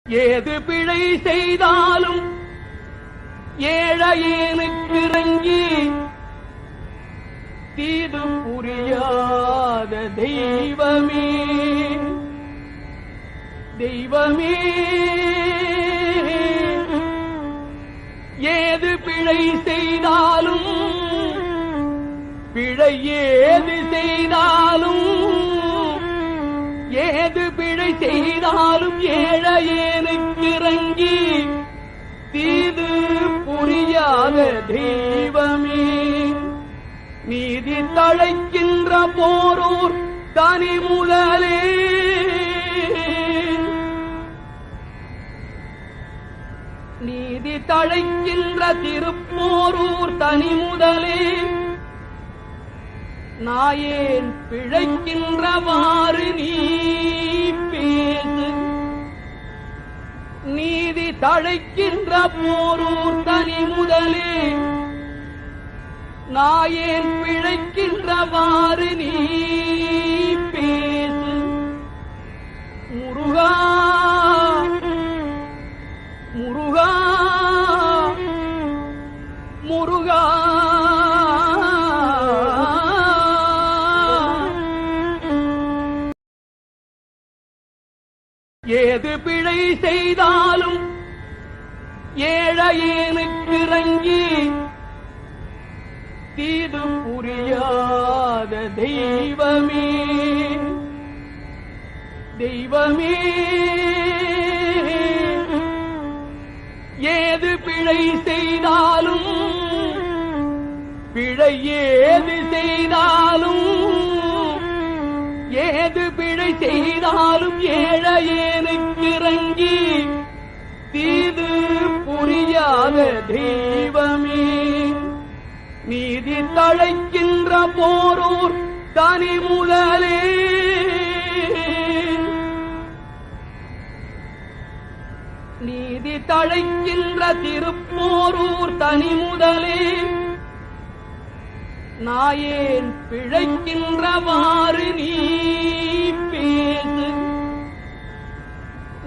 ஏது பிழை செய்தாலும் ஏழையேனுக்கு இறங்கி தீது புரியாத தெய்வமே தெய்வமே ஏது பிழை செய்தாலும் பிழை ஏது செய்தாலும் ஏது பிழை செய்தாலும் ஏழையேனுக்கு இறங்கி தீது புரியாத தெய்வமே நீதி தழைக்கின்ற போரூர் தனி முதலே நீதி தழைக்கின்ற திருப்போரூர் தனி முதலே நாயேன் பிழைக்கின்றவாறு நீ பேசு நீதி தழைக்கின்ற போரூர் தனி முதலே நாயேன் பிழைக்கின்றவாறு நீ பேசு முருகா முருகா முருகா ஏது பிழை செய்தாலும் ஏழையேனுக்கு இறங்கி தீது புரியாத தெய்வமே தெய்வமே ஏது பிழை செய்தாலும் பிழை ஏது செய்தாலும் ஏது பிழை செய்தாலும் ஏழையேனுக்கு இறங்கி தீது புரியாத தெய்வமே நீதி தழைக்கின்ற போரூர் தனி முதலே நீதி தழைக்கின்ற திருப்போரூர் தனி முதலே நாயேன் பிழைக்கின்றவாறு நீ பேசு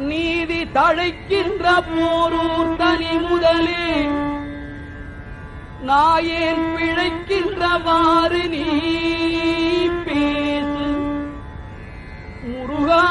நீதி தழைக்கின்ற போரூர் தனி முதலே நாயேன் பிழைக்கின்றவாறு நீ பேசு முருகா